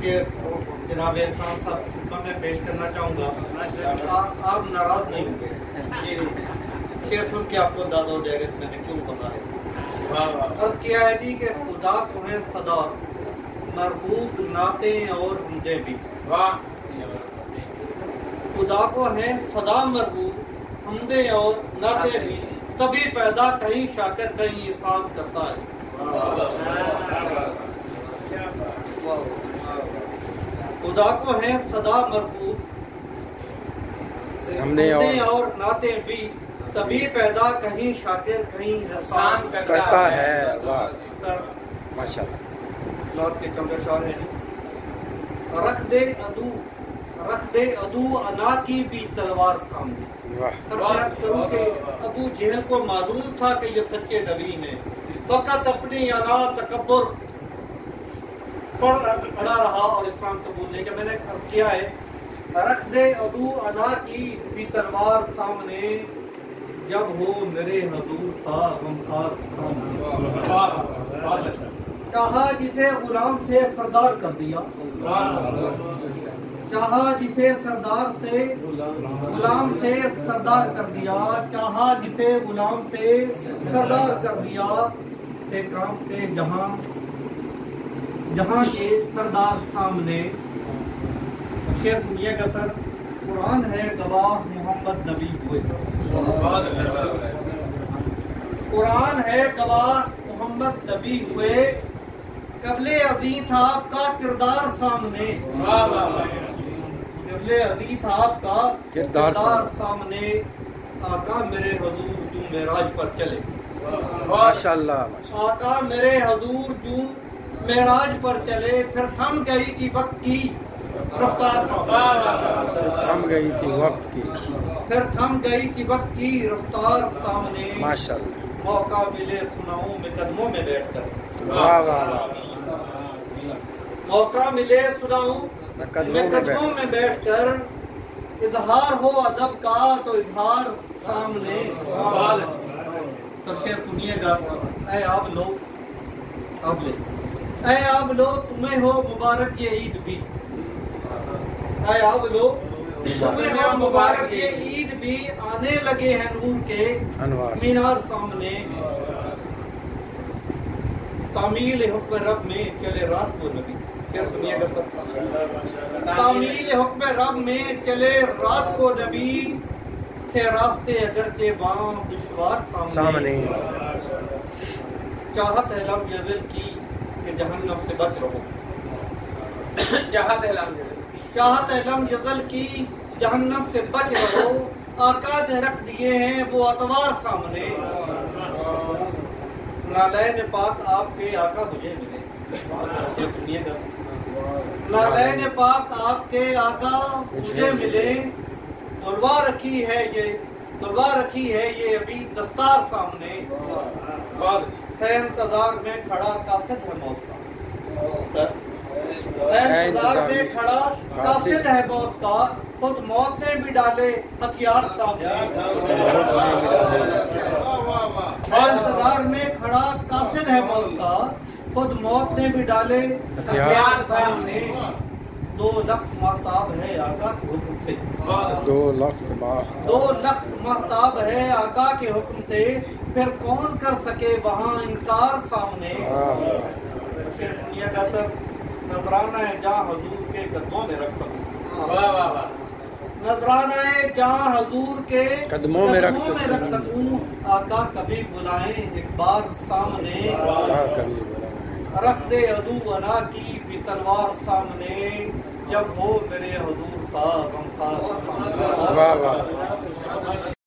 शेर जनाब एहसान साहब के खिदमत में पेश करना चाहूँगा। आप नाराज नहीं होंगे, ये शेर सुन के आपको अंदाजा हो जाएगा कि मैंने क्यों कहा है। अर्ज किया है जी कि खुदा तुम्हें सदा मरबूत नाते और हमदे भी। खुदा को है सदा मरबूत हमदे और नाते भी, तभी पैदा कहीं शाकिर कहीं एहसान करता है। खुदा को है सदा मरबूत हमदे और नाते भी, तभी पैदा कहीं शाकिर कहीं एहसान करता है। वाह माशाअल्लाह। लौट के चौदह शार है जी। रख दे अदू अना की भी तलवार सामने। फर्ज करूं कि अबू जहल को मालूम था कि ये सच्चे नबी हैं, फकत अपनी अना तकब्बुर पड़ा रहा और इस्लाम कबूल नहीं किया। मैंने अर्ज किया है रख दे अदू अना की भी तलवार सामने, जब हो मेरे हजूर सा गमखार सामने। चाहा जिसे गुलाम से सरदार कर दिया, चाहा जिसे सरदार से गुलाम से सरदार कर दिया, चाहा जिसे गुलाम से सरदार कर दिया, के काम के जहां के सरदार सामने। शेर सुनिएगा सर, कुरान है गवाह मोहम्मद नबी हुए, कुरान है गवाह मोहम्मद नबी हुए, कबले अजीज था आपका किरदार सामने। कबले अजीज था आपका किरदार सामने, आका मेरे हजूर जो मेराज पर चले। माशाअल्लाह। आका मेरे हजूर जो मेराज पर चले, फिर थम गई थी वक्त की रफ्तार, थम गई थी वक्त की, फिर थम गई थी वक्त की रफ्तार सामने। माशाअल्लाह। मौका मिले सुनाऊं मैं कदमों में बैठकर। वाह वाह वाह। मौका मिले सुनाऊं मैं कदमों में बैठकर, इजहार हो अदब का तो इजहार सामने। शेर सुनिएगा। ऐ आप लो आप ले, ऐ आप लो तुम्हें हो मुबारक ये ईद भी, ऐ आप लो तुम्हें हो मुबारक ये ईद भी, आने लगे हैं नूर के मीनार सामने। तामील हुक्म रब में चले रात को नबी। क्या सुनिएगा सब। तामील हुक्म रब में चले रात को नबी, थे रास्ते अगर के बाम दुश्वार सामने। चाहत है लम यज़ल की कि जहन्नम से बच रहो, चाहत है लम यज़ल की जहन्नम से बच रहो, आका ने रख दिए हैं वो अतवार सामने। नालैन पाक आपके आका मुझे मिले। ये सुनिएगा। नालैन पाक आपके आका मुझे मिले, तलवार रखी है ये अभी दस्तार सामने। है इंतजार में खड़ा कासिद है मौत का, है इंतजार में खड़ा कासिद है मौत का, खुद मौत ने भी डाले हथियार सामने। इंतजार में खड़ा कासिद है मौत का, खुद मौत ने भी डाले हथियार सामने। 2 लख महताब है आका के हुक्म से, 2 लख महताब है आका के हुक्म से, फिर कौन कर सके वहाँ इनकार सामने। फिर सुनिएगा सर, नजराना है जहाँ हजूर के कदमों में रख सकूं, नजराना है जहाँ हजूर के कदमों में रख सकूं, आका कभी बुलाएं एक बार सामने। रख दे अदू अना की भी तलवार सामने, जब हो मेरे हजूर सा गमखार।